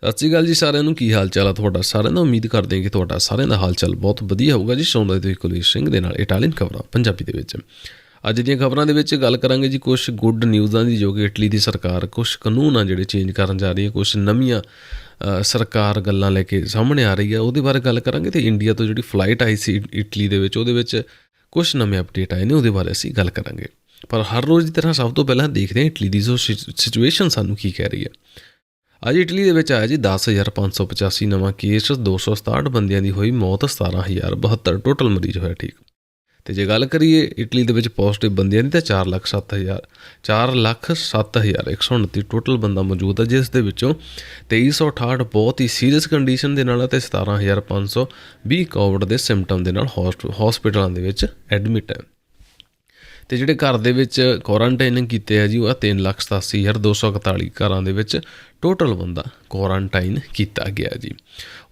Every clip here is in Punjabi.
ਸਤਿ ਸ਼੍ਰੀ ਅਕਾਲ ਜੀ ਸਾਰਿਆਂ ਨੂੰ। ਕੀ ਹਾਲ ਚਾਲ ਆ ਤੁਹਾਡਾ ਸਾਰਿਆਂ ਦਾ। ਉਮੀਦ ਕਰਦੇ ਹਾਂ ਕਿ ਤੁਹਾਡਾ ਸਾਰਿਆਂ ਦਾ ਹਾਲ ਚਾਲ ਬਹੁਤ ਵਧੀਆ ਹੋਊਗਾ ਜੀ। ਸੁਣਦੇ ਤੁਸੀਂ ਕੁਲਵੀਰ ਸਿੰਘ ਦੇ ਨਾਲ ਇਟਾਲੀਅਨ ਖਬਰਾਂ ਪੰਜਾਬੀ ਦੇ ਵਿੱਚ। ਅੱਜ ਦੀਆਂ ਖਬਰਾਂ ਦੇ ਵਿੱਚ ਗੱਲ ਕਰਾਂਗੇ ਜੀ ਕੁਛ ਗੁੱਡ ਨਿਊਜ਼ਾਂ ਦੀ, ਜੋ ਕਿ ਇਟਲੀ ਦੀ ਸਰਕਾਰ ਕੁਛ ਕਾਨੂੰਨ ਆ ਜਿਹੜੇ ਚੇਂਜ ਕਰਨ ਜਾ ਰਹੀ ਹੈ। ਕੁਛ ਨਵੀਆਂ ਸਰਕਾਰ ਗੱਲਾਂ ਲੈ ਕੇ ਸਾਹਮਣੇ ਆ ਰਹੀ ਹੈ, ਉਹਦੇ ਬਾਰੇ ਗੱਲ ਕਰਾਂਗੇ। ਅਤੇ ਇੰਡੀਆ ਤੋਂ ਜਿਹੜੀ ਫਲਾਈਟ ਆਈ ਸੀ ਇਟਲੀ ਦੇ ਵਿੱਚ, ਉਹਦੇ ਵਿੱਚ ਕੁਛ ਨਵੇਂ ਅਪਡੇਟ ਆਏ ਨੇ, ਉਹਦੇ ਬਾਰੇ ਅਸੀਂ ਗੱਲ ਕਰਾਂਗੇ। ਪਰ ਹਰ ਰੋਜ਼ ਦੀ ਤਰ੍ਹਾਂ ਸਭ ਤੋਂ ਪਹਿਲਾਂ ਦੇਖਦੇ ਹਾਂ ਇਟਲੀ ਦੀ ਜੋ ਸਿਚੁਏਸ਼ਨ ਸਾਨੂੰ ਕੀ ਕਹਿ ਰਹੀ ਹੈ। ਅੱਜ ਇਟਲੀ ਦੇ ਵਿੱਚ ਆਇਆ ਜੀ 10,585 ਨਵਾਂ ਕੇਸ, 267 ਬੰਦਿਆਂ ਦੀ ਹੋਈ ਮੌਤ, 17,072 ਟੋਟਲ ਮਰੀਜ਼ ਹੋਇਆ ਠੀਕ। ਅਤੇ ਜੇ ਗੱਲ ਕਰੀਏ ਇਟਲੀ ਦੇ ਵਿੱਚ ਪੋਜ਼ੀਟਿਵ ਬੰਦਿਆਂ ਦੀ, ਤਾਂ 4,07,129 ਟੋਟਲ ਬੰਦਾ ਮੌਜੂਦ ਹੈ, ਜਿਸ ਦੇ ਵਿੱਚੋਂ 2,368 ਬਹੁਤ ਹੀ ਸੀਰੀਅਸ ਕੰਡੀਸ਼ਨ ਦੇ ਨਾਲ ਅਤੇ 17,520 ਕੋਵਿਡ ਦੇ ਸਿੰਪਟਮ ਦੇ ਨਾਲ ਹੌਸਪੀਟਲਾਂ ਦੇ ਵਿੱਚ ਐਡਮਿਟ ਹੈ। ਅਤੇ ਜਿਹੜੇ ਘਰ ਦੇ ਵਿੱਚ ਕੁਆਰੰਟਾਈਨ ਕੀਤੇ ਆ ਜੀ, ਉਹ 3,87,241 ਘਰਾਂ ਦੇ ਵਿੱਚ ਟੋਟਲ ਬੰਦਾ ਕੁਆਰੰਟਾਈਨ ਕੀਤਾ ਗਿਆ ਜੀ।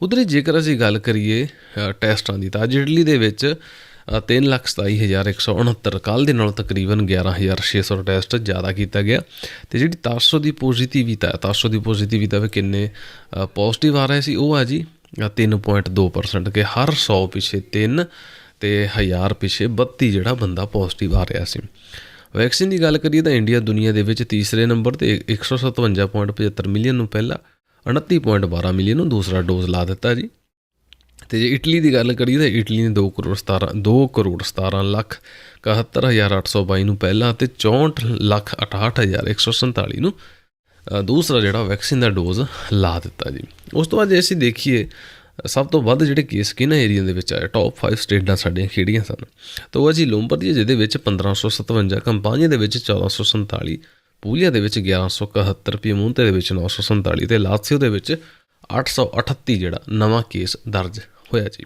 ਉੱਧਰ ਹੀ ਜੇਕਰ ਅਸੀਂ ਗੱਲ ਕਰੀਏ ਟੈਸਟਾਂ ਦੀ, ਤਾਂ ਅੱਜ ਇਟਲੀ ਦੇ ਵਿੱਚ 3,27,169 ਕੱਲ੍ਹ ਦੇ ਨਾਲ ਤਕਰੀਬਨ 11,600 ਟੈਸਟ ਜ਼ਿਆਦਾ ਕੀਤਾ ਗਿਆ। ਅਤੇ ਜਿਹੜੀ ਤਾਸੋ ਦੀ ਪੋਜ਼ੀਟਿਵਿਟੀ ਵੀ ਕਿੰਨੇ ਪੋਜ਼ੀਟਿਵ ਆ ਰਹੇ ਸੀ, ਉਹ ਆ ਜੀ 3.2%, ਕਿ ਹਰ 100 ਪਿੱਛੇ 3 ਅਤੇ 1000 ਪਿੱਛੇ 32 ਜਿਹੜਾ ਬੰਦਾ ਪੋਜ਼ੀਟਿਵ ਆ ਰਿਹਾ ਸੀ। ਵੈਕਸੀਨ ਦੀ ਗੱਲ ਕਰੀਏ ਤਾਂ ਇੰਡੀਆ ਦੁਨੀਆ ਦੇ ਵਿੱਚ ਤੀਸਰੇ ਨੰਬਰ 'ਤੇ 157.75 ਮਿਲੀਅਨ ਨੂੰ ਪਹਿਲਾ, 29.12 ਮਿਲੀਅਨ ਨੂੰ ਦੂਸਰਾ ਡੋਜ਼ ਲਾ ਦਿੱਤਾ ਜੀ। ਅਤੇ ਜੇ ਇਟਲੀ ਦੀ ਗੱਲ ਕਰੀਏ ਤਾਂ ਇਟਲੀ ਨੇ 2,17,71,822 ਨੂੰ ਪਹਿਲਾ ਅਤੇ 64,68,147 ਨੂੰ ਦੂਸਰਾ ਜਿਹੜਾ ਵੈਕਸੀਨ ਦਾ ਡੋਜ਼ ਲਾ ਦਿੱਤਾ ਜੀ। ਉਸ ਤੋਂ ਬਾਅਦ ਜੇ ਅਸੀਂ ਦੇਖੀਏ ਸਭ ਤੋਂ ਵੱਧ ਜਿਹੜੇ ਕੇਸ ਕਿਹਨਾਂ ਏਰੀਆ ਦੇ ਵਿੱਚ ਆਏ, ਟੌਪ 5 ਸਟੇਟਾਂ ਸਾਡੀਆਂ ਕਿਹੜੀਆਂ ਸਨ, ਤਾਂ ਉਹ ਅਸੀਂ ਲੋਂਬਰਦੀ, ਜਿਹਦੇ ਵਿੱਚ 1,557, ਕੰਪਾਨੀਆ ਦੇ ਵਿੱਚ 1,447, ਪੂਲੀਆ ਦੇ ਵਿੱਚ 1,171, ਪੀਮੂੰਤੇ ਦੇ ਵਿੱਚ 947 ਅਤੇ ਲਾਤਸੀਓ ਦੇ ਵਿੱਚ 838 ਜਿਹੜਾ ਨਵਾਂ ਕੇਸ ਦਰਜ ਹੋਇਆ ਜੀ।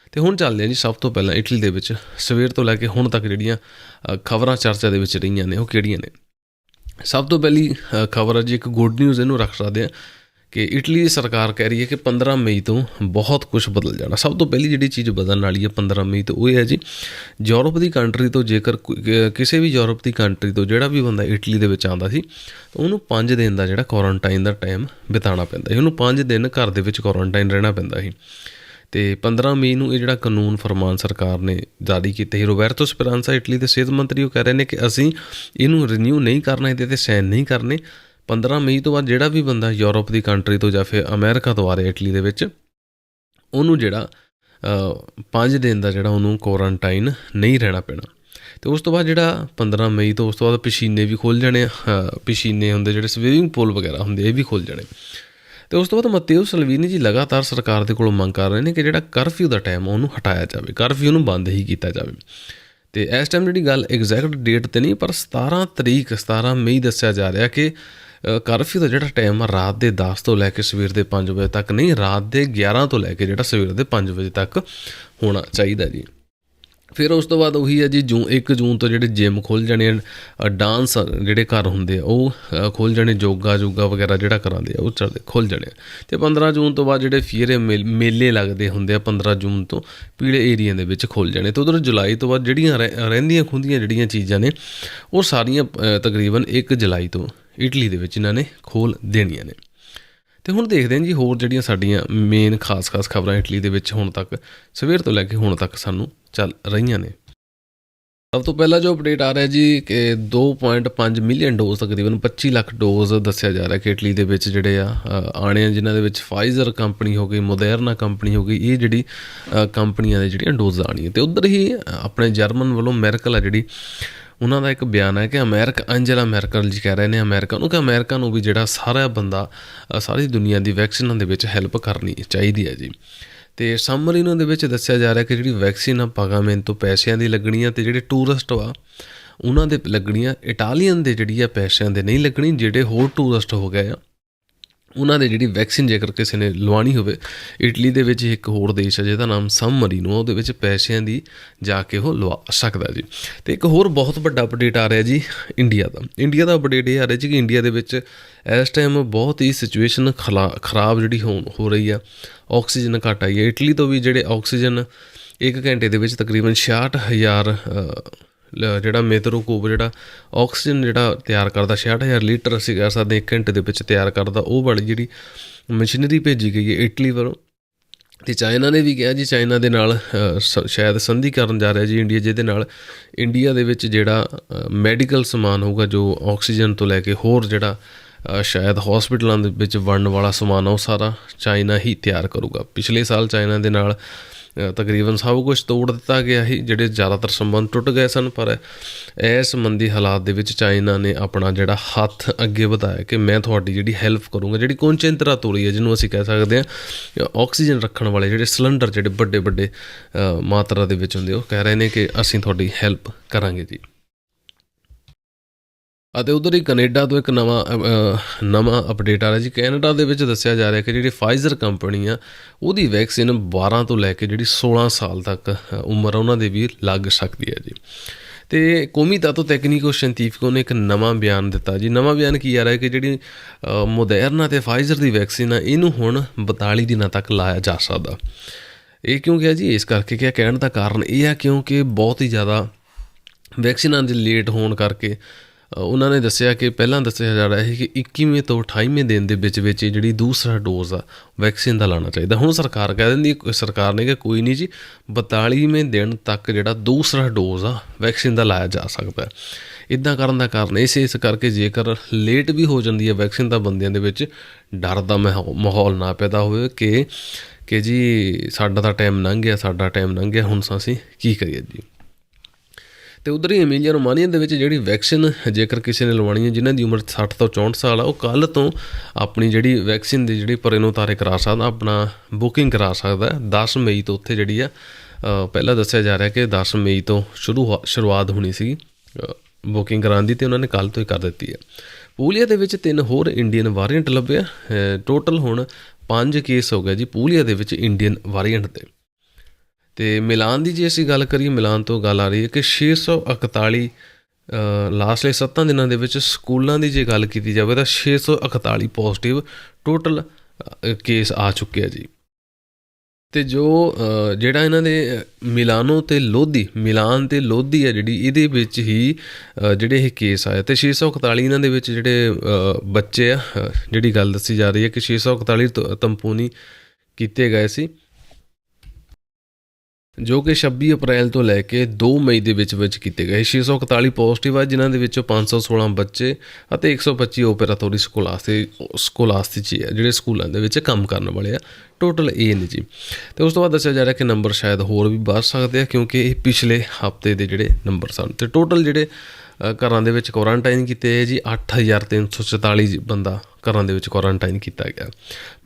ਅਤੇ ਹੁਣ ਚੱਲਦੇ ਹਾਂ ਜੀ ਸਭ ਤੋਂ ਪਹਿਲਾਂ ਇਟਲੀ ਦੇ ਵਿੱਚ ਸਵੇਰ ਤੋਂ ਲੈ ਕੇ ਹੁਣ ਤੱਕ ਜਿਹੜੀਆਂ ਖਬਰਾਂ ਚਰਚਾ ਦੇ ਵਿੱਚ ਰਹੀਆਂ ਨੇ, ਉਹ ਕਿਹੜੀਆਂ ਨੇ। ਸਭ ਤੋਂ ਪਹਿਲੀ ਖਬਰ ਹੈ ਜੀ, ਇੱਕ ਗੁੱਡ ਨਿਊਜ਼ ਇਹਨੂੰ ਰੱਖ ਸਕਦੇ ਹਾਂ, ਕਿ ਇਟਲੀ ਦੀ ਸਰਕਾਰ ਕਹਿ ਰਹੀ ਹੈ ਕਿ 15 ਮਈ ਤੋਂ ਬਹੁਤ ਕੁਛ ਬਦਲ ਜਾਣਾ। ਸਭ ਤੋਂ ਪਹਿਲੀ ਜਿਹੜੀ ਚੀਜ਼ ਬਦਲਣ ਵਾਲੀ ਹੈ 15 ਮਈ ਤੋਂ, ਉਹ ਇਹ ਹੈ ਜੀ, ਯੂਰਪ ਦੀ ਕੰਟਰੀ ਤੋਂ ਜੇਕਰ ਕਿਸੇ ਵੀ ਯੂਰਪ ਦੀ ਕੰਟਰੀ ਤੋਂ ਜਿਹੜਾ ਵੀ ਬੰਦਾ ਇਟਲੀ ਦੇ ਵਿੱਚ ਆਉਂਦਾ ਸੀ, ਤਾਂ ਉਹਨੂੰ 5 ਦਿਨ ਦਾ ਜਿਹੜਾ ਕੁਆਰੰਟਾਈਨ ਦਾ ਟਾਈਮ ਬਿਤਾਉਣਾ ਪੈਂਦਾ ਸੀ। ਉਹਨੂੰ 5 ਦਿਨ ਘਰ ਦੇ ਵਿੱਚ ਕੁਆਰੰਟਾਈਨ ਰਹਿਣਾ ਪੈਂਦਾ ਸੀ। ਅਤੇ 15 ਮਈ ਨੂੰ ਇਹ ਜਿਹੜਾ ਕਾਨੂੰਨ ਫਰਮਾਨ ਸਰਕਾਰ ਨੇ ਜਾਰੀ ਕੀਤਾ ਸੀ। ਰੋਬਰਟੋ ਸਪਰਾਂਸਾ ਇਟਲੀ ਦੇ ਸਿਹਤ ਮੰਤਰੀ, ਉਹ ਕਹਿ ਰਹੇ ਨੇ ਕਿ ਅਸੀਂ ਇਹਨੂੰ ਰੀਨਿਊ ਨਹੀਂ ਕਰਨਾ, ਇਹਦੇ 'ਤੇ ਸਾਈਨ ਨਹੀਂ ਕਰਨੇ। 15 ਮਈ ਤੋਂ ਬਾਅਦ ਜਿਹੜਾ ਵੀ ਬੰਦਾ ਯੂਰਪ ਦੀ ਕੰਟਰੀ ਤੋਂ ਜਾਂ ਫਿਰ ਅਮਰੀਕਾ ਤੋਂ ਆ ਰਿਹਾ ਇਟਲੀ ਦੇ ਵਿੱਚ, ਉਹਨੂੰ ਜਿਹੜਾ 5 ਦਿਨ ਦਾ ਜਿਹੜਾ ਉਹਨੂੰ ਕੁਆਰੰਟਾਈਨ ਨਹੀਂ ਰਹਿਣਾ ਪੈਣਾ। ਅਤੇ ਉਸ ਤੋਂ ਬਾਅਦ ਜਿਹੜਾ 15 ਮਈ ਤੋਂ ਉਸ ਤੋਂ ਬਾਅਦ ਪਸੀਨੇ ਵੀ ਖੁੱਲ੍ਹ ਜਾਣੇ, ਪਸੀਨੇ ਹੁੰਦੇ ਜਿਹੜੇ ਸਵੀਮਿੰਗ ਪੂਲ ਵਗੈਰਾ ਹੁੰਦੇ, ਇਹ ਵੀ ਖੁੱਲ੍ਹ ਜਾਣੇ। ਅਤੇ ਉਸ ਤੋਂ ਬਾਅਦ ਮਤੇਓ ਸਲਵੀਨੀ ਜੀ ਲਗਾਤਾਰ ਸਰਕਾਰ ਦੇ ਕੋਲੋਂ ਮੰਗ ਕਰ ਰਹੇ ਨੇ ਕਿ ਜਿਹੜਾ ਕਰਫਿਊ ਦਾ ਟਾਈਮ ਉਹਨੂੰ ਹਟਾਇਆ ਜਾਵੇ, ਕਰਫਿਊ ਨੂੰ ਬੰਦ ਹੀ ਕੀਤਾ ਜਾਵੇ। ਅਤੇ ਇਸ ਟਾਈਮ ਜਿਹੜੀ ਗੱਲ ਐਗਜ਼ੈਕਟ ਡੇਟ 'ਤੇ ਨਹੀਂ, ਪਰ 17 ਮਈ ਦੱਸਿਆ ਜਾ ਰਿਹਾ ਕਿ ਕਰਫਿਊ ਦਾ ਜਿਹੜਾ ਟਾਈਮ ਆ ਰਾਤ ਦੇ 10 ਤੋਂ ਲੈ ਕੇ ਸਵੇਰ ਦੇ 5 ਵਜੇ ਤੱਕ ਨਹੀਂ, ਰਾਤ ਦੇ 11 ਤੋਂ ਲੈ ਕੇ ਜਿਹੜਾ ਸਵੇਰ ਦੇ 5 ਵਜੇ ਤੱਕ ਹੋਣਾ ਚਾਹੀਦਾ ਜੀ। ਫਿਰ ਉਸ ਤੋਂ ਬਾਅਦ ਉਹੀ ਹੈ ਜੀ, 1 ਜੂਨ ਤੋਂ ਜਿਹੜੇ ਜਿੰਮ ਖੁੱਲ੍ਹ ਜਾਣੇ, ਡਾਂਸ ਜਿਹੜੇ ਘਰ ਹੁੰਦੇ ਆ ਉਹ ਖੁੱਲ੍ਹ ਜਾਣੇ, ਯੋਗਾ ਵਗੈਰਾ ਜਿਹੜਾ ਕਰਾਉਂਦੇ ਆ ਉਹ ਖੁੱਲ੍ਹ ਜਾਣੇ। ਅਤੇ 15 ਜੂਨ ਤੋਂ ਬਾਅਦ ਜਿਹੜੇ ਫੇਰ ਮੇਲੇ ਲੱਗਦੇ ਹੁੰਦੇ ਆ, 15 ਜੂਨ ਤੋਂ ਪੀਲੇ ਏਰੀਆ ਦੇ ਵਿੱਚ ਖੁੱਲ੍ਹ ਜਾਣੇ। ਅਤੇ ਉਧਰ ਜੁਲਾਈ ਤੋਂ ਬਾਅਦ ਜਿਹੜੀਆਂ ਰਹਿੰਦੀਆਂ ਖੁੰਹਦੀਆਂ ਜਿਹੜੀਆਂ ਚੀਜ਼ਾਂ ਨੇ, ਉਹ ਸਾਰੀਆਂ ਤਕਰੀਬਨ 1 ਜੁਲਾਈ ਤੋਂ ਇਟਲੀ ਦੇ ਵਿੱਚ ਇਹਨਾਂ ਨੇ ਖੋਲ੍ਹ ਦੇਣੀਆਂ ਨੇ। ਅਤੇ ਹੁਣ ਦੇਖਦੇ ਹਾਂ ਜੀ ਹੋਰ ਜਿਹੜੀਆਂ ਸਾਡੀਆਂ ਮੇਨ ਖਾਸ ਖਬਰਾਂ ਇਟਲੀ ਦੇ ਵਿੱਚ ਹੁਣ ਤੱਕ ਸਵੇਰ ਤੋਂ ਲੈ ਕੇ ਹੁਣ ਤੱਕ ਸਾਨੂੰ ਚੱਲ ਰਹੀਆਂ ਨੇ। ਸਭ ਤੋਂ ਪਹਿਲਾਂ ਜੋ ਅਪਡੇਟ ਆ ਰਿਹਾ ਜੀ, ਕਿ 2.5 ਮਿਲੀਅਨ ਡੋਜ਼, ਤਕਰੀਬਨ 25 ਲੱਖ ਡੋਜ਼ ਦੱਸਿਆ ਜਾ ਰਿਹਾ ਕਿ ਇਟਲੀ ਦੇ ਵਿੱਚ ਜਿਹੜੇ ਆਣੇ ਆ, ਜਿਨ੍ਹਾਂ ਦੇ ਵਿੱਚ ਫਾਈਜ਼ਰ ਕੰਪਨੀ ਹੋ ਗਈ, ਮੋਡਰਨਾ ਕੰਪਨੀ ਹੋ ਗਈ, ਇਹ ਜਿਹੜੀ ਕੰਪਨੀਆਂ ਦੇ ਜਿਹੜੀਆਂ ਡੋਜ਼ ਆਉਣੀਆਂ। ਅਤੇ ਉੱਧਰ ਹੀ ਆਪਣੇ ਜਰਮਨ ਵੱਲੋਂ ਮੈਰਕਲ ਆ ਜਿਹੜੀ, ਉਹਨਾਂ ਦਾ ਇੱਕ ਬਿਆਨ ਹੈ ਕਿ ਐਂਜਲਾ ਮੈਰਕਲ ਜੀ ਕਹਿ ਰਹੇ ਨੇ ਅਮਰੀਕਾ ਨੂੰ, ਕਿ ਅਮਰੀਕਾ ਨੂੰ ਵੀ ਜਿਹੜਾ ਸਾਰਾ ਬੰਦਾ ਸਾਰੀ ਦੁਨੀਆ ਦੀ ਵੈਕਸੀਨਾਂ ਦੇ ਵਿੱਚ ਹੈਲਪ ਕਰਨੀ ਚਾਹੀਦੀ ਹੈ ਜੀ। ਅਤੇ ਸਮਰੀਨੋ ਦੇ ਵਿੱਚ ਦੱਸਿਆ ਜਾ ਰਿਹਾ ਕਿ ਜਿਹੜੀ ਵੈਕਸੀਨ ਆ ਪਾਗਾਮੈਂਟ ਤੋਂ ਪੈਸਿਆਂ ਦੀ ਲੱਗਣੀ ਆ, ਅਤੇ ਜਿਹੜੇ ਟੂਰਿਸਟ ਆ ਉਹਨਾਂ ਦੇ ਲੱਗਣੀਆਂ, ਇਟਾਲੀਅਨ ਦੇ ਜਿਹੜੀ ਆ ਪੈਸਿਆਂ ਦੇ ਨਹੀਂ ਲੱਗਣੀ। ਜਿਹੜੇ ਹੋਰ ਟੂਰਿਸਟ ਹੋ ਗਏ ਆ ਉਹਨਾਂ ਦੇ ਜਿਹੜੀ ਵੈਕਸੀਨ ਜੇਕਰ ਕਿਸੇ ਨੇ ਲਵਾਉਣੀ ਹੋਵੇ, ਇਟਲੀ ਦੇ ਵਿੱਚ ਇੱਕ ਹੋਰ ਦੇਸ਼ ਹੈ ਜਿਹਦਾ ਨਾਮ ਸਨ ਮਰੀਨੋ, ਉਹਦੇ ਵਿੱਚ ਪੈਸਿਆਂ ਦੀ ਜਾ ਕੇ ਉਹ ਲਵਾ ਸਕਦਾ ਜੀ। ਅਤੇ ਇੱਕ ਹੋਰ ਬਹੁਤ ਵੱਡਾ ਅਪਡੇਟ ਆ ਰਿਹਾ ਜੀ ਇੰਡੀਆ ਦਾ ਅਪਡੇਟ ਇਹ ਆ ਰਿਹਾ ਜੀ ਕਿ ਇੰਡੀਆ ਦੇ ਵਿੱਚ ਇਸ ਟਾਈਮ ਬਹੁਤ ਹੀ ਸਿਚੁਏਸ਼ਨ ਖਰਾਬ ਜਿਹੜੀ ਹੋ ਰਹੀ ਆ, ਆਕਸੀਜਨ ਘੱਟ ਆਈ ਹੈ। ਇਟਲੀ ਤੋਂ ਵੀ ਜਿਹੜੇ ਆਕਸੀਜਨ 1 ਘੰਟੇ ਦੇ ਵਿੱਚ ਤਕਰੀਬਨ 66,000 ਜਿਹੜਾ ਮੇਤਰੋਕੂਬ ਜਿਹੜਾ ਆਕਸੀਜਨ ਜਿਹੜਾ ਤਿਆਰ ਕਰਦਾ 66,000 ਲੀਟਰ ਅਸੀਂ ਕਹਿ ਸਕਦੇ 1 ਘੰਟੇ ਦੇ ਵਿੱਚ ਤਿਆਰ ਕਰਦਾ, ਉਹ ਵਾਲੀ ਜਿਹੜੀ ਮਸ਼ੀਨਰੀ ਭੇਜੀ ਗਈ ਹੈ ਇਟਲੀ ਵੱਲੋਂ। ਅਤੇ ਚਾਈਨਾ ਨੇ ਵੀ ਕਿਹਾ ਜੀ ਚਾਈਨਾ ਦੇ ਨਾਲ ਸ਼ਾਇਦ ਸੰਧੀ ਕਰਨ ਜਾ ਰਿਹਾ ਜੀ ਇੰਡੀਆ, ਜਿਹਦੇ ਨਾਲ ਇੰਡੀਆ ਦੇ ਵਿੱਚ ਜਿਹੜਾ ਮੈਡੀਕਲ ਸਮਾਨ ਹੋਊਗਾ, ਜੋ ਆਕਸੀਜਨ ਤੋਂ ਲੈ ਕੇ ਹੋਰ ਜਿਹੜਾ ਸ਼ਾਇਦ ਹੋਸਪਿਟਲਾਂ ਦੇ ਵਿੱਚ ਵੜਨ ਵਾਲਾ ਸਮਾਨ ਆ, ਉਹ ਸਾਰਾ ਚਾਈਨਾ ਹੀ ਤਿਆਰ ਕਰੂਗਾ। ਪਿਛਲੇ ਸਾਲ ਚਾਈਨਾ ਦੇ ਨਾਲ ਤਕਰੀਬਨ ਸਭ ਕੁਛ ਤੋੜ ਦਿੱਤਾ ਗਿਆ ਸੀ, ਜਿਹੜੇ ਜ਼ਿਆਦਾਤਰ ਸੰਬੰਧ ਟੁੱਟ ਗਏ ਸਨ। ਪਰ ਇਸ ਮੰਦੀ ਹਾਲਾਤ ਦੇ ਵਿੱਚ ਚਾਈਨਾ ਨੇ ਆਪਣਾ ਜਿਹੜਾ ਹੱਥ ਅੱਗੇ ਵਧਾਇਆ ਕਿ ਮੈਂ ਤੁਹਾਡੀ ਜਿਹੜੀ ਹੈਲਪ ਕਰੂੰਗਾ। ਜਿਹੜੀ ਕੁੰਚਿੰਤਰਾ ਤੋਲੀ ਹੈ, ਜਿਹਨੂੰ ਅਸੀਂ ਕਹਿ ਸਕਦੇ ਹਾਂ ਆਕਸੀਜਨ ਰੱਖਣ ਵਾਲੇ ਜਿਹੜੇ ਸਿਲੰਡਰ ਜਿਹੜੇ ਵੱਡੇ ਵੱਡੇ ਮਾਤਰਾ ਦੇ ਵਿੱਚ ਹੁੰਦੇ, ਉਹ ਕਹਿ ਰਹੇ ਨੇ ਕਿ ਅਸੀਂ ਤੁਹਾਡੀ ਹੈਲਪ ਕਰਾਂਗੇ ਜੀ। ਅਤੇ ਉੱਧਰ ਹੀ ਕੈਨੇਡਾ ਤੋਂ ਇੱਕ ਨਵਾਂ ਅਪਡੇਟ ਆ ਰਿਹਾ ਜੀ। ਕੈਨੇਡਾ ਦੇ ਵਿੱਚ ਦੱਸਿਆ ਜਾ ਰਿਹਾ ਕਿ ਜਿਹੜੀ ਫਾਈਜ਼ਰ ਕੰਪਨੀ ਆ, ਉਹਦੀ ਵੈਕਸੀਨ 12 ਤੋਂ ਲੈ ਕੇ ਜਿਹੜੀ 16 ਸਾਲ ਤੱਕ ਉਮਰ ਉਹਨਾਂ ਦੇ ਵੀ ਲੱਗ ਸਕਦੀ ਹੈ ਜੀ। ਅਤੇ ਕੌਮੀ ਤੱਤ ਤਕਨੀਕੋ ਸ਼ੈਂਤੀਫਿਕੋ ਨੇ ਇੱਕ ਨਵਾਂ ਬਿਆਨ ਦਿੱਤਾ ਜੀ। ਨਵਾਂ ਬਿਆਨ ਕੀ ਆ ਰਿਹਾ ਕਿ ਜਿਹੜੀ ਮੋਡਰਨਾ ਅਤੇ ਫਾਈਜ਼ਰ ਦੀ ਵੈਕਸੀਨ ਆ, ਇਹਨੂੰ ਹੁਣ 42 ਦਿਨਾਂ ਤੱਕ ਲਾਇਆ ਜਾ ਸਕਦਾ। ਇਹ ਕਿਉਂ ਕਿਹਾ ਜੀ? ਇਸ ਕਰਕੇ ਕਿਹਾ, ਕਹਿਣ ਦਾ ਕਾਰਨ ਇਹ ਆ ਕਿਉਂਕਿ ਬਹੁਤ ਹੀ ਜ਼ਿਆਦਾ ਵੈਕਸੀਨਾਂ ਦੇ ਲੇਟ ਹੋਣ ਕਰਕੇ ਉਹਨਾਂ ਨੇ ਦੱਸਿਆ ਕਿ ਪਹਿਲਾਂ ਦੱਸਿਆ ਜਾ ਰਿਹਾ ਸੀ ਕਿ 21ਵੇਂ ਤੋਂ 28ਵੇਂ ਦਿਨ ਦੇ ਵਿੱਚ ਜਿਹੜੀ ਦੂਸਰਾ ਡੋਜ਼ ਆ ਵੈਕਸੀਨ ਦਾ ਲਾਉਣਾ ਚਾਹੀਦਾ। ਹੁਣ ਸਰਕਾਰ ਕਹਿ ਦਿੰਦੀ, ਸਰਕਾਰ ਨੇ ਕਿ ਕੋਈ ਨਹੀਂ ਜੀ, 42ਵੇਂ ਦਿਨ ਤੱਕ ਜਿਹੜਾ ਦੂਸਰਾ ਡੋਜ਼ ਆ ਵੈਕਸੀਨ ਦਾ ਲਾਇਆ ਜਾ ਸਕਦਾ। ਇੱਦਾਂ ਕਰਨ ਦਾ ਕਾਰਨ ਇਸ ਕਰਕੇ ਜੇਕਰ ਲੇਟ ਵੀ ਹੋ ਜਾਂਦੀ ਹੈ ਵੈਕਸੀਨ, ਤਾਂ ਬੰਦਿਆਂ ਦੇ ਵਿੱਚ ਡਰ ਦਾ ਮਾਹੌਲ ਨਾ ਪੈਦਾ ਹੋਵੇ ਕਿ ਜੀ ਸਾਡਾ ਤਾਂ ਟਾਈਮ ਲੰਘ ਗਿਆ, ਹੁਣ ਅਸੀਂ ਕੀ ਕਰੀਏ ਜੀ। ਅਤੇ ਉੱਧਰ ਹੀ ਐਮੀਲੀਆ ਰੋਮਾਨੀਆ ਦੇ ਵਿੱਚ ਜਿਹੜੀ ਵੈਕਸੀਨ ਜੇਕਰ ਕਿਸੇ ਨੇ ਲਵਾਉਣੀ ਹੈ, ਜਿਨ੍ਹਾਂ ਦੀ ਉਮਰ 60 ਤੋਂ 64 ਸਾਲ ਆ, ਉਹ ਕੱਲ੍ਹ ਤੋਂ ਆਪਣੀ ਜਿਹੜੀ ਵੈਕਸੀਨ ਦੀ ਜਿਹੜੀ ਪਰੇਨੋ ਤਾਰੇ ਕਰਾ ਸਕਦਾ, ਆਪਣਾ ਬੁਕਿੰਗ ਕਰਾ ਸਕਦਾ। 10 ਮਈ ਤੋਂ ਉੱਥੇ ਜਿਹੜੀ ਆ ਪਹਿਲਾਂ ਦੱਸਿਆ ਜਾ ਰਿਹਾ ਕਿ 10 ਮਈ ਤੋਂ ਸ਼ੁਰੂਆਤ ਹੋਣੀ ਸੀ ਬੁਕਿੰਗ ਕਰਾਉਣ ਦੀ, ਅਤੇ ਉਹਨਾਂ ਨੇ ਕੱਲ੍ਹ ਤੋਂ ਹੀ ਕਰ ਦਿੱਤੀ ਹੈ। ਪੂਲੀਆ ਦੇ ਵਿੱਚ 3 ਹੋਰ ਇੰਡੀਅਨ ਵਾਰੀਅੰਟ ਲੱਭਿਆ। ਟੋਟਲ ਹੁਣ 5 ਕੇਸ ਹੋ ਗਏ ਜੀ ਪੂਲੀਆ ਦੇ ਵਿੱਚ ਇੰਡੀਅਨ ਵਾਰੀਅੰਟ ਦੇ। ਅਤੇ ਮਿਲਾਨ ਦੀ ਜੇ ਅਸੀਂ ਗੱਲ ਕਰੀਏ, ਮਿਲਾਨ ਤੋਂ ਗੱਲ ਆ ਰਹੀ ਹੈ ਕਿ 641 ਲਾਸਟਲੇ 7 ਦਿਨਾਂ ਦੇ ਵਿੱਚ ਸਕੂਲਾਂ ਦੀ ਜੇ ਗੱਲ ਕੀਤੀ ਜਾਵੇ ਤਾਂ 641 ਪੋਜ਼ੀਟਿਵ ਟੋਟਲ ਕੇਸ ਆ ਚੁੱਕੇ ਆ ਜੀ। ਅਤੇ ਜਿਹੜਾ ਇਹਨਾਂ ਦੇ ਮਿਲਾਨ ਅਤੇ ਲੋਧੀ ਆ ਜਿਹੜੀ, ਇਹਦੇ ਵਿੱਚ ਹੀ ਜਿਹੜੇ ਇਹ ਕੇਸ ਆਏ, ਅਤੇ 641 ਇਹਨਾਂ ਦੇ ਵਿੱਚ ਜਿਹੜੇ ਬੱਚੇ ਆ, ਜਿਹੜੀ ਗੱਲ ਦੱਸੀ ਜਾ ਰਹੀ ਹੈ ਕਿ 641 ਤੰਪੂਨੀ ਕੀਤੇ ਗਏ ਸੀ, ਜੋ ਕਿ 26 ਅਪ੍ਰੈਲ ਤੋਂ ਲੈ ਕੇ 2 ਮਈ ਦੇ ਵਿੱਚ ਕੀਤੇ ਗਏ। 641 ਪੋਜ਼ੀਟਿਵ ਆ, ਜਿਨ੍ਹਾਂ ਦੇ ਵਿੱਚੋਂ 516 ਬੱਚੇ ਅਤੇ 125 ਓਪੇਰਾਤੋਰੀ ਸਕੋਲਾਸਤਿਚੀ ਆ, ਜਿਹੜੇ ਸਕੂਲਾਂ ਦੇ ਵਿੱਚ ਕੰਮ ਕਰਨ ਵਾਲੇ ਆ। ਟੋਟਲ ਇਹ ਨੇ ਜੀ। ਅਤੇ ਉਸ ਤੋਂ ਬਾਅਦ ਦੱਸਿਆ ਜਾ ਰਿਹਾ ਕਿ ਨੰਬਰ ਸ਼ਾਇਦ ਹੋਰ ਵੀ ਵੱਧ ਸਕਦੇ ਆ, ਕਿਉਂਕਿ ਇਹ ਪਿਛਲੇ ਹਫ਼ਤੇ ਦੇ ਜਿਹੜੇ ਨੰਬਰ ਸਨ। ਅਤੇ ਟੋਟਲ ਜਿਹੜੇ ਘਰਾਂ ਦੇ ਵਿੱਚ ਕੁਆਰੰਟਾਈਨ ਕੀਤੇ ਜੀ 8,344 ਬੰਦਾ ਘਰਾਂ ਦੇ ਵਿੱਚ ਕੁਆਰੰਟਾਈਨ ਕੀਤਾ ਗਿਆ।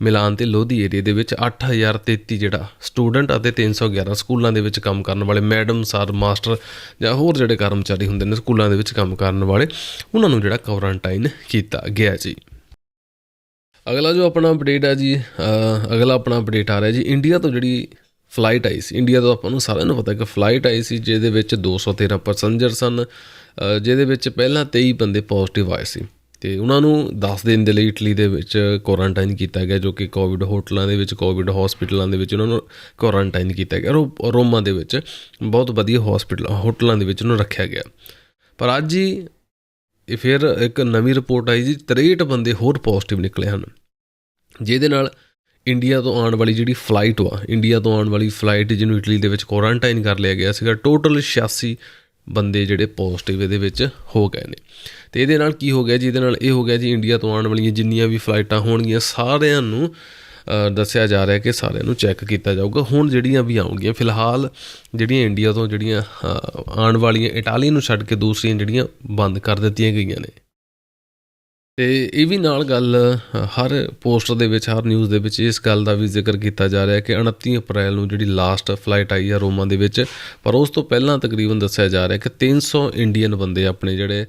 ਮਿਲਾਨ ਅਤੇ ਲੋਧੀ ਏਰੀਏ ਦੇ ਵਿੱਚ 8,033 ਜਿਹੜਾ ਸਟੂਡੈਂਟ ਅਤੇ 311 ਸਕੂਲਾਂ ਦੇ ਵਿੱਚ ਕੰਮ ਕਰਨ ਵਾਲੇ ਮੈਡਮ, ਸਰ, ਮਾਸਟਰ ਜਾਂ ਹੋਰ ਜਿਹੜੇ ਕਰਮਚਾਰੀ ਹੁੰਦੇ ਨੇ ਸਕੂਲਾਂ ਦੇ ਵਿੱਚ ਕੰਮ ਕਰਨ ਵਾਲੇ, ਉਹਨਾਂ ਨੂੰ ਜਿਹੜਾ ਕੁਆਰੰਟਾਈਨ ਕੀਤਾ ਗਿਆ ਜੀ। ਅਗਲਾ ਜੋ ਆਪਣਾ ਅਪਡੇਟ ਆ ਜੀ, ਅਗਲਾ ਆਪਣਾ ਅਪਡੇਟ ਆ ਰਿਹਾ ਜੀ ਇੰਡੀਆ ਤੋਂ ਜਿਹੜੀ ਫਲਾਈਟ ਆਈ ਸੀ। ਇੰਡੀਆ ਤੋਂ ਆਪਾਂ ਨੂੰ ਸਾਰਿਆਂ ਨੂੰ ਪਤਾ ਕਿ ਫਲਾਈਟ ਆਈ ਸੀ, ਜਿਹਦੇ ਵਿੱਚ 213 ਪੈਸੰਜਰ ਸਨ, ਜਿਹਦੇ ਵਿੱਚ ਪਹਿਲਾਂ 23 ਬੰਦੇ ਪੋਜ਼ੀਟਿਵ ਆਏ ਸੀ, ਅਤੇ ਉਹਨਾਂ ਨੂੰ 10 ਦਿਨ ਦੇ ਲਈ ਇਟਲੀ ਦੇ ਵਿੱਚ ਕੁਆਰੰਟਾਈਨ ਕੀਤਾ ਗਿਆ, ਜੋ ਕਿ ਕੋਵਿਡ ਹੋਟਲਾਂ ਦੇ ਵਿੱਚ, ਕੋਵਿਡ ਹੋਸਪਿਟਲਾਂ ਦੇ ਵਿੱਚ ਉਹਨਾਂ ਨੂੰ ਕੁਆਰੰਟਾਈਨ ਕੀਤਾ ਗਿਆ। ਰੋਮਾ ਦੇ ਵਿੱਚ ਬਹੁਤ ਵਧੀਆ ਹੋਟਲਾਂ ਦੇ ਵਿੱਚ ਉਹਨੂੰ ਰੱਖਿਆ ਗਿਆ। ਪਰ ਅੱਜ ਹੀ ਫਿਰ ਇੱਕ ਨਵੀਂ ਰਿਪੋਰਟ ਆਈ ਜੀ, 63 ਬੰਦੇ ਹੋਰ ਪੋਜ਼ੀਟਿਵ ਨਿਕਲੇ ਹਨ, ਜਿਹਦੇ ਨਾਲ ਇੰਡੀਆ ਤੋਂ ਆਉਣ ਵਾਲੀ ਜਿਹੜੀ ਫਲਾਈਟ ਜਿਹਨੂੰ ਇਟਲੀ ਦੇ ਵਿੱਚ ਕੁਆਰੰਟਾਈਨ ਕਰ ਲਿਆ ਗਿਆ ਸੀਗਾ, ਟੋਟਲ 86 ਬੰਦੇ ਜਿਹੜੇ ਪੋਜ਼ੀਟਿਵ ਇਹਦੇ ਵਿੱਚ ਹੋ ਗਏ ਨੇ। ਅਤੇ ਇਹਦੇ ਨਾਲ ਕੀ ਹੋ ਗਿਆ ਜੀ? ਇਹਦੇ ਨਾਲ ਇਹ ਹੋ ਗਿਆ ਜੀ, ਇੰਡੀਆ ਤੋਂ ਆਉਣ ਵਾਲੀਆਂ ਜਿੰਨੀਆਂ ਵੀ ਫਲਾਈਟਾਂ ਹੋਣਗੀਆਂ, ਸਾਰਿਆਂ ਨੂੰ ਦੱਸਿਆ ਜਾ ਰਿਹਾ ਕਿ ਸਾਰਿਆਂ ਨੂੰ ਚੈੱਕ ਕੀਤਾ ਜਾਊਗਾ। ਹੁਣ ਜਿਹੜੀਆਂ ਵੀ ਆਉਣਗੀਆਂ, ਫਿਲਹਾਲ ਜਿਹੜੀਆਂ ਇੰਡੀਆ ਤੋਂ ਜਿਹੜੀਆਂ ਆਉਣ ਵਾਲੀਆਂ, ਇਟਾਲੀ ਨੂੰ ਛੱਡ ਕੇ ਦੂਸਰੀਆਂ ਜਿਹੜੀਆਂ ਬੰਦ ਕਰ ਦਿੱਤੀਆਂ ਗਈਆਂ ਨੇ। ਅਤੇ ਇਹ ਵੀ ਨਾਲ ਗੱਲ ਹਰ ਪੋਸਟਰ ਦੇ ਵਿੱਚ, ਹਰ ਨਿਊਜ਼ ਦੇ ਵਿੱਚ ਇਸ ਗੱਲ ਦਾ ਵੀ ਜ਼ਿਕਰ ਕੀਤਾ ਜਾ ਰਿਹਾ ਕਿ 29 ਅਪ੍ਰੈਲ ਨੂੰ ਜਿਹੜੀ ਲਾਸਟ ਫਲਾਈਟ ਆਈ ਆ ਰੋਮਾ ਦੇ ਵਿੱਚ, ਪਰ ਉਸ ਤੋਂ ਪਹਿਲਾਂ ਤਕਰੀਬਨ ਦੱਸਿਆ ਜਾ ਰਿਹਾ ਕਿ 300 ਇੰਡੀਅਨ ਬੰਦੇ ਆਪਣੇ ਜਿਹੜੇ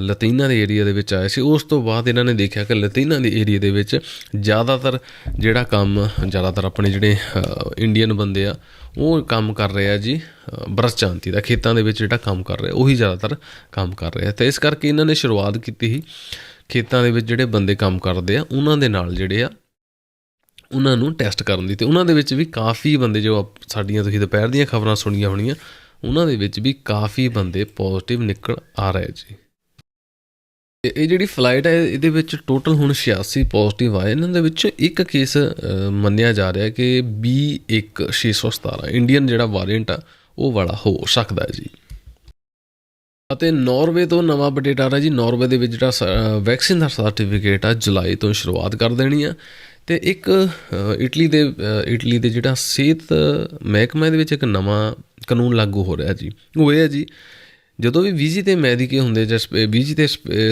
ਲਤੀਨਾ ਦੇ ਏਰੀਆ ਦੇ ਵਿੱਚ ਆਏ ਸੀ। ਉਸ ਤੋਂ ਬਾਅਦ ਇਹਨਾਂ ਨੇ ਦੇਖਿਆ ਕਿ ਲਤੀਨਾ ਦੇ ਏਰੀਆ ਦੇ ਵਿੱਚ ਜ਼ਿਆਦਾਤਰ ਆਪਣੇ ਜਿਹੜੇ ਇੰਡੀਅਨ ਬੰਦੇ ਆ, ਉਹ ਕੰਮ ਕਰ ਰਹੇ ਆ ਜੀ ਬਰਸਚਾਂਤੀ ਦਾ, ਖੇਤਾਂ ਦੇ ਵਿੱਚ ਜਿਹੜਾ ਕੰਮ ਕਰ ਰਿਹਾ ਉਹੀ ਜ਼ਿਆਦਾਤਰ ਕੰਮ ਕਰ ਰਿਹਾ। ਅਤੇ ਇਸ ਕਰਕੇ ਇਹਨਾਂ ਨੇ ਸ਼ੁਰੂਆਤ ਕੀਤੀ ਸੀ ਖੇਤਾਂ ਦੇ ਵਿੱਚ ਜਿਹੜੇ ਬੰਦੇ ਕੰਮ ਕਰਦੇ ਆ ਉਹਨਾਂ ਦੇ ਨਾਲ ਜਿਹੜੇ ਆ ਉਹਨਾਂ ਨੂੰ ਟੈਸਟ ਕਰਨ ਦੀ। ਅਤੇ ਉਹਨਾਂ ਦੇ ਵਿੱਚ ਵੀ ਕਾਫੀ ਬੰਦੇ, ਜੋ ਸਾਡੀਆਂ ਤੁਸੀਂ ਦੁਪਹਿਰ ਦੀਆਂ ਖਬਰਾਂ ਸੁਣੀਆਂ ਹੋਣੀਆਂ, ਉਹਨਾਂ ਦੇ ਵਿੱਚ ਵੀ ਕਾਫੀ ਬੰਦੇ ਪੋਜ਼ਿਟਿਵ ਨਿਕਲ ਆ ਰਹੇ ਜੀ। ਇਹ ਜਿਹੜੀ ਫਲਾਈਟ ਹੈ ਇਹਦੇ ਵਿੱਚ ਟੋਟਲ ਹੁਣ 86 ਪੋਜ਼ਿਟਿਵ ਆਏ। ਇਹਨਾਂ ਦੇ ਵਿੱਚੋਂ ਇੱਕ ਕੇਸ ਮੰਨਿਆ ਜਾ ਰਿਹਾ ਕਿ B1617 ਇੰਡੀਅਨ ਜਿਹੜਾ ਵਾਰੀਅੰਟ ਆ ਉਹ ਵਾਲਾ ਹੋ ਸਕਦਾ ਜੀ। ਅਤੇ ਨਾਰਵੇ ਤੋਂ ਨਵਾਂ ਅਪਡੇਟ ਆ ਰਿਹਾ ਜੀ। ਨਾਰਵੇ ਦੇ ਵਿੱਚ ਜਿਹੜਾ ਵੈਕਸੀਨ ਦਾ ਸਰਟੀਫਿਕੇਟ ਆ ਜੁਲਾਈ ਤੋਂ ਸ਼ੁਰੂਆਤ ਕਰ ਦੇਣੀ ਆ। ਅਤੇ ਇੱਕ ਇਟਲੀ ਦੇ ਜਿਹੜਾ ਸਿਹਤ ਮਹਿਕਮੇ ਦੇ ਵਿੱਚ ਇੱਕ ਨਵਾਂ ਕਾਨੂੰਨ ਲਾਗੂ ਹੋ ਰਿਹਾ ਜੀ। ਉਹ ਇਹ ਹੈ ਜੀ, ਜਦੋਂ ਵੀ ਵੀਜ਼ੀ 'ਤੇ ਮੈਡੀਕੇ ਹੁੰਦੇ ਜਾਂ ਵੀਜ਼ੀ 'ਤੇ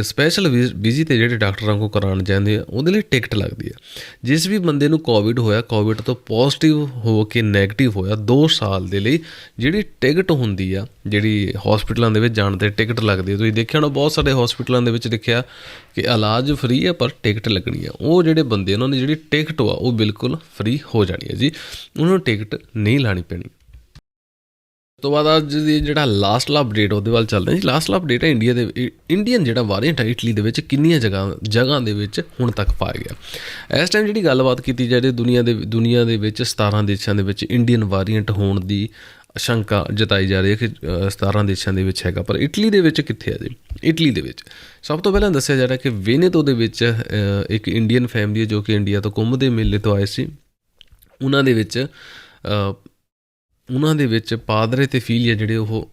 ਸਪੈਸ਼ਲ ਵੀਜ਼ੀ 'ਤੇ ਜਿਹੜੇ ਡਾਕਟਰਾਂ ਕੋਲ ਕਰਾਉਣ ਜਾਂਦੇ ਆ ਉਹਦੇ ਲਈ ਟਿਕਟ ਲੱਗਦੀ ਆ। ਜਿਸ ਵੀ ਬੰਦੇ ਨੂੰ ਕੋਵਿਡ ਹੋਇਆ, ਕੋਵਿਡ ਤੋਂ ਪੋਜ਼ੀਟਿਵ ਹੋ ਕੇ ਨੈਗੇਟਿਵ ਹੋਇਆ, 2 ਸਾਲ ਦੇ ਲਈ ਜਿਹੜੀ ਟਿਕਟ ਹੁੰਦੀ ਆ, ਜਿਹੜੀ ਹੋਸਪਿਟਲਾਂ ਦੇ ਵਿੱਚ ਜਾਣ 'ਤੇ ਟਿਕਟ ਲੱਗਦੀ ਹੈ। ਤੁਸੀਂ ਦੇਖਿਆ ਹੋਣਾ ਬਹੁਤ ਸਾਰੇ ਹੋਸਪਿਟਲਾਂ ਦੇ ਵਿੱਚ ਲਿਖਿਆ ਕਿ ਇਲਾਜ ਫਰੀ ਹੈ ਪਰ ਟਿਕਟ ਲੱਗਣੀ ਆ। ਉਹ ਜਿਹੜੇ ਬੰਦੇ ਉਹਨਾਂ ਦੀ ਜਿਹੜੀ ਟਿਕਟ ਆ ਉਹ ਬਿਲਕੁਲ ਫਰੀ ਹੋ ਜਾਣੀ ਹੈ ਜੀ, ਉਹਨਾਂ ਨੂੰ ਟਿਕਟ ਨਹੀਂ ਲਾਣੀ ਪੈਣੀ। ਉਸ ਤੋਂ ਬਾਅਦ ਅੱਜ ਦੀ ਜਿਹੜਾ ਲਾਸਟ ਵਾਲਾ ਅਪਡੇਟ ਉਹਦੇ ਵੱਲ ਚੱਲਦੇ ਹਾਂ ਜੀ। ਲਾਸਟ ਵਾਲਾ ਅਪਡੇਟ ਹੈ ਇੰਡੀਅਨ ਜਿਹੜਾ ਵਾਰੀਅੰਟ ਹੈ ਇਟਲੀ ਦੇ ਵਿੱਚ ਕਿੰਨੀਆਂ ਜਗ੍ਹਾ ਦੇ ਵਿੱਚ ਹੁਣ ਤੱਕ ਪਾਇਆ ਗਿਆ। ਇਸ ਟਾਈਮ ਜਿਹੜੀ ਗੱਲਬਾਤ ਕੀਤੀ ਜਾ ਰਹੀ ਦੁਨੀਆ ਦੇ ਵਿੱਚ 17 ਦੇਸ਼ਾਂ ਦੇ ਵਿੱਚ ਇੰਡੀਅਨ ਵਾਰੀਅੰਟ ਹੋਣ ਦੀ ਸ਼ੰਕਾ ਜਤਾਈ ਜਾ ਰਹੀ ਹੈ ਕਿ 17 ਦੇਸ਼ਾਂ ਦੇ ਵਿੱਚ ਹੈਗਾ, ਪਰ ਇਟਲੀ ਦੇ ਵਿੱਚ ਕਿੱਥੇ ਹੈ ਜੀ। ਇਟਲੀ ਦੇ ਵਿੱਚ ਸਭ ਤੋਂ ਪਹਿਲਾਂ ਦੱਸਿਆ ਜਾ ਰਿਹਾ ਕਿ ਵੇਨੇਤੋ ਦੇ ਵਿੱਚ ਇੱਕ ਇੰਡੀਅਨ ਫੈਮਿਲੀ ਹੈ ਜੋ ਕਿ ਇੰਡੀਆ ਤੋਂ ਕੁੰਭ ਦੇ ਮੇਲੇ ਤੋਂ ਆਏ ਸੀ। ਉਹਨਾਂ ਦੇ ਵਿੱਚ ਪਾਦਰੇ ਅਤੇ ਫੀਲੀਆ ਜਿਹੜੇ ਉਹ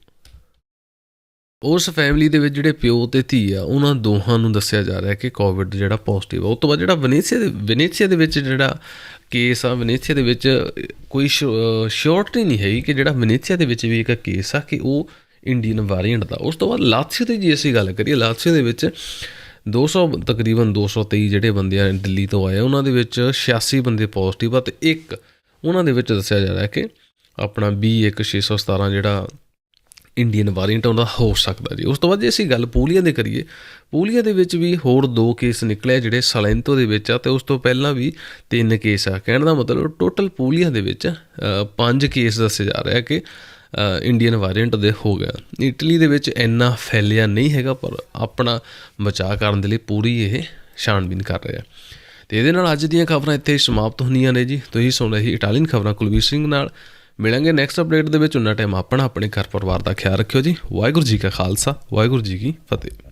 ਉਸ ਫੈਮਿਲੀ ਦੇ ਵਿੱਚ ਜਿਹੜੇ ਪਿਓ ਅਤੇ ਧੀ ਆ ਉਹਨਾਂ ਦੋਹਾਂ ਨੂੰ ਦੱਸਿਆ ਜਾ ਰਿਹਾ ਕਿ ਕੋਵਿਡ ਜਿਹੜਾ ਪੋਜ਼ੀਟਿਵ ਆ। ਉਸ ਤੋਂ ਬਾਅਦ ਜਿਹੜਾ ਵੈਨੇਸੀਆ ਦੇ ਵਿੱਚ ਜਿਹੜਾ ਕੇਸ ਆ, ਵੈਨੇਸੀਆ ਦੇ ਵਿੱਚ ਕੋਈ ਸ਼ੋਰਟੀ ਨਹੀਂ ਹੈਗੀ ਕਿ ਜਿਹੜਾ ਵੈਨੇਸੀਆ ਦੇ ਵਿੱਚ ਵੀ ਇੱਕ ਕੇਸ ਆ ਕਿ ਉਹ ਇੰਡੀਅਨ ਵਾਰੀਅੰਟ ਦਾ। ਉਸ ਤੋਂ ਬਾਅਦ ਲਾਤਸੀਓ ਦੀ ਜੇ ਅਸੀਂ ਗੱਲ ਕਰੀਏ, ਲਾਤਸੀਓ ਦੇ ਵਿੱਚ ਤਕਰੀਬਨ 223 ਜਿਹੜੇ ਬੰਦੇ ਆ ਦਿੱਲੀ ਤੋਂ ਆਏ, ਉਹਨਾਂ ਦੇ ਵਿੱਚ 86 ਬੰਦੇ ਪੋਜ਼ੀਟਿਵ ਆ ਅਤੇ ਇੱਕ ਉਹਨਾਂ ਦੇ ਵਿੱਚ ਦੱਸਿਆ ਜਾ ਰਿਹਾ ਕਿ ਆਪਣਾ B1617 ਜਿਹੜਾ ਇੰਡੀਅਨ ਵਾਰੀਅੰਟ ਉਹਦਾ ਹੋ ਸਕਦਾ ਜੀ। ਉਸ ਤੋਂ ਬਾਅਦ ਜੇ ਅਸੀਂ ਗੱਲ ਪੂਲੀਆ ਦੀ ਕਰੀਏ, ਪੂਲੀਆ ਦੇ ਵਿੱਚ ਵੀ ਹੋਰ 2 ਕੇਸ ਨਿਕਲੇ ਜਿਹੜੇ ਸਲੈਂਤੋ ਦੇ ਵਿੱਚ ਆ ਅਤੇ ਉਸ ਤੋਂ ਪਹਿਲਾਂ ਵੀ 3 ਕੇਸ ਆ। ਕਹਿਣ ਦਾ ਮਤਲਬ ਟੋਟਲ ਪੂਲੀਆ ਦੇ ਵਿੱਚ 5 ਕੇਸ ਦੱਸੇ ਜਾ ਰਿਹਾ ਕਿ ਇੰਡੀਅਨ ਵਾਰੀਅੰਟ ਦੇ ਹੋ ਗਿਆ। ਇਟਲੀ ਦੇ ਵਿੱਚ ਇੰਨਾ ਫੈਲਿਆ ਨਹੀਂ ਹੈਗਾ, ਪਰ ਆਪਣਾ ਬਚਾਅ ਕਰਨ ਦੇ ਲਈ ਪੂਰੀ ਇਹ ਛਾਣਬੀਨ ਕਰ ਰਿਹਾ। ਅਤੇ ਇਹਦੇ ਨਾਲ ਅੱਜ ਦੀਆਂ ਖਬਰਾਂ ਇੱਥੇ ਸਮਾਪਤ ਹੁੰਦੀਆਂ ਨੇ ਜੀ। ਤੁਸੀਂ ਸੁਣ ਰਹੇ ਸੀ ਇਟਾਲੀਅਨ ਖਬਰਾਂ ਕੁਲਵੀਰ ਸਿੰਘ ਨਾਲ। ਮਿਲਾਂਗੇ ਨੈਕਸਟ ਅਪਡੇਟ ਦੇ ਵਿੱਚ। ਉਹਨਾਂ ਟਾਈਮ ਆਪਣੇ ਘਰ ਪਰਿਵਾਰ ਦਾ ਖਿਆਲ ਰੱਖਿਓ ਜੀ। ਵਾਹਿਗੁਰੂ ਜੀ ਕਾ ਖਾਲਸਾ, ਵਾਹਿਗੁਰੂ ਜੀ ਕੀ ਫਤਿਹ।